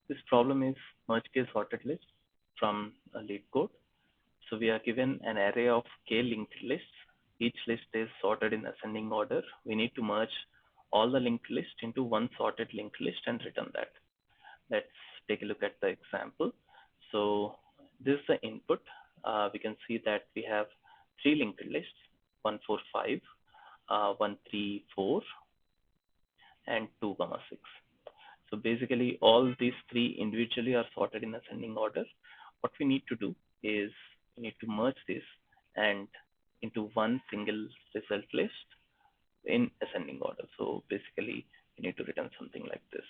This problem is merge k sorted list from a leetcode. So we are given an array of k linked lists. Each list is sorted in ascending order. We need to merge all the linked lists into one sorted linked list and return that. Let's take a look at the example. So this is the input. We can see that we have three linked lists, 145, 134, and 2, 6. So basically all these three individually are sorted in ascending order. What we need to do is we need to merge this and into one single result list in ascending order. So basically we need to return something like this.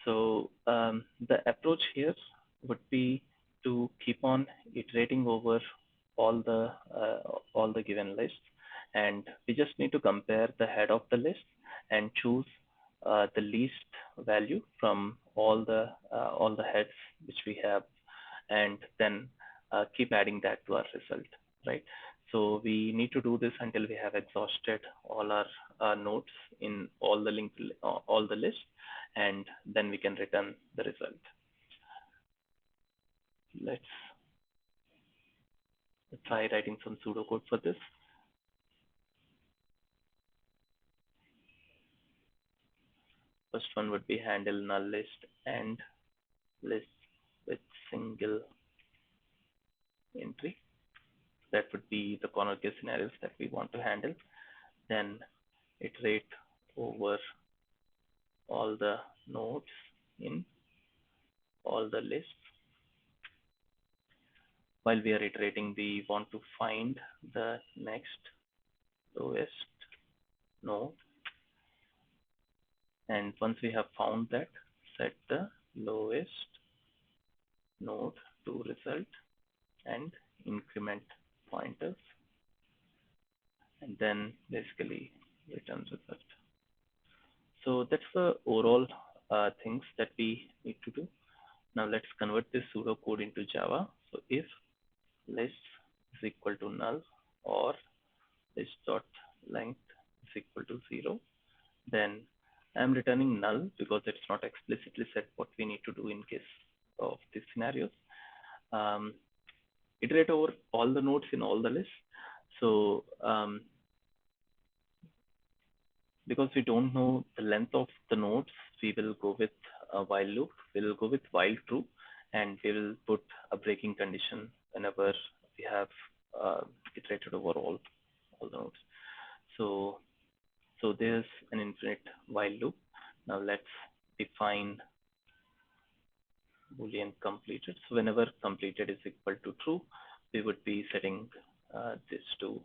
So the approach here would be to keep on iterating over all the given lists, and we just need to compare the head of the list and choose the least value from all the heads which we have, and then keep adding that to our result, right? So we need to do this until we have exhausted all our nodes in all the lists, and then we can return the result. Let's try writing some pseudocode for this. First one would be handle null list and list with single entry. That would be the corner case scenarios that we want to handle. Then iterate over all the nodes in all the lists. While we are iterating, we want to find the next lowest node. And once we have found that, set the lowest node to result and increment pointers, and then basically return result. So that's the overall things that we need to do. Now let's convert this pseudocode into Java. So if list is equal to null or list dot length is equal to 0, then I'm returning null because it's not explicitly said what we need to do in case of these scenarios. Iterate over all the nodes in all the lists. So because we don't know the length of the nodes, we will go with a while loop. We will go with while true, and we will put a breaking condition whenever we have iterated over all the nodes. So there's an infinite while loop. Now let's define Boolean completed. So whenever completed is equal to true, we would be setting this to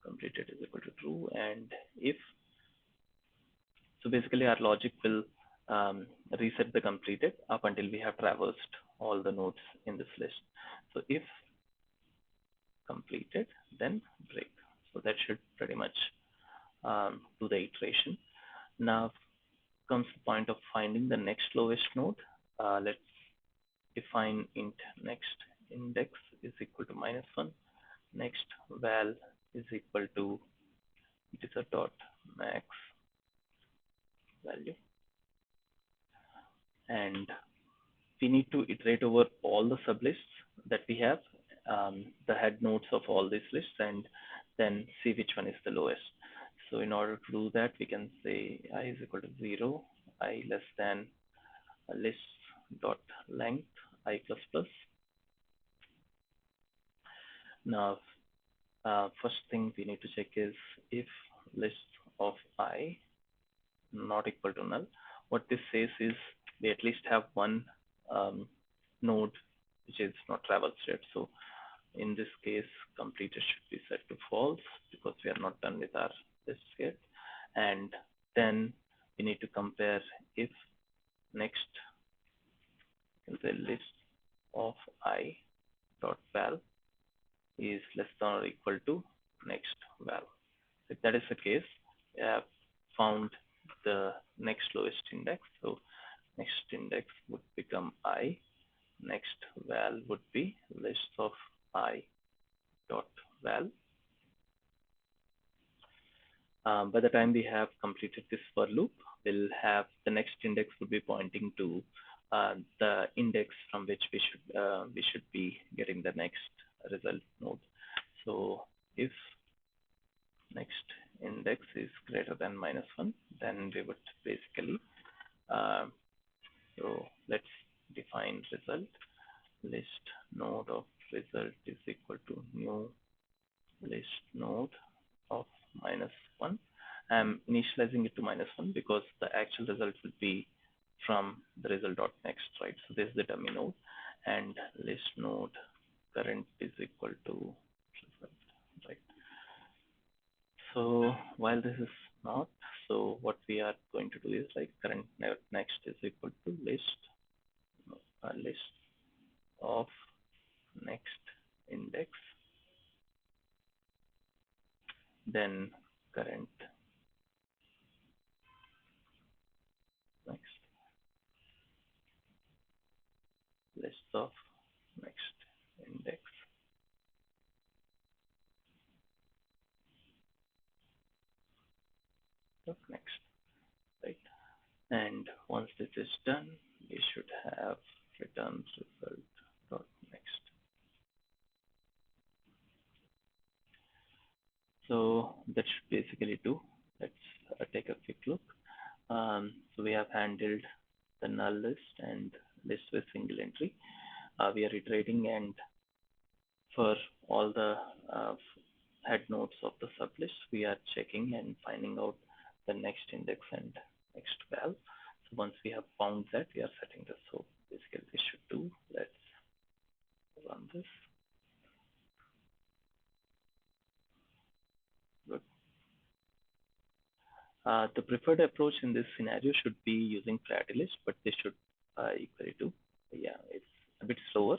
completed is equal to true, and if so basically our logic will reset the completed up until we have traversed all the nodes in this list. So if completed, then break. So that should pretty much do the iteration. Now comes the point of finding the next lowest node. Let's define int next index is equal to -1. Next val is equal to integer dot max value, and we need to iterate over all the sublists that we have, the head nodes of all these lists, and then see which one is the lowest. So in order to do that, we can say I is equal to 0, I less than a list dot length I plus plus. Now, first thing we need to check is if list of I not equal to null. What this says is we at least have one node which is not traversed yet. So in this case, completed should be set to false because we are not done with our list yet. And then we need to compare if next is a list of I dot val is less than or equal to next val. If that is the case, we have found the next lowest index. So next index would become I. Next val would be list of I dot val. By the time we have completed this for loop, we'll have the next index would be pointing to the index from which we should be getting the next result node. So if next index is greater than -1, then we would basically uh, so let's define result. List node of result is equal to new list node of -1. I'm initializing it to -1 because the actual result will be from the result.next, right? So this is the dummy node, and list node current is equal to result, right? So while this is not, so what we are going to do is like current next is equal to list of next index, then current next list of next index of next, right? And once this is done, we should have return result dot next. So that should basically do. Let's take a quick look. So we have handled the null list and list with single entry. We are iterating, and for all the uh, head nodes of the sublist, we are checking and finding out the next index and next val. So once we have found that, we are setting this. So basically, we should do. Let's run this. Good. The preferred approach in this scenario should be using priority list, but this should equally to, yeah, it's a bit slower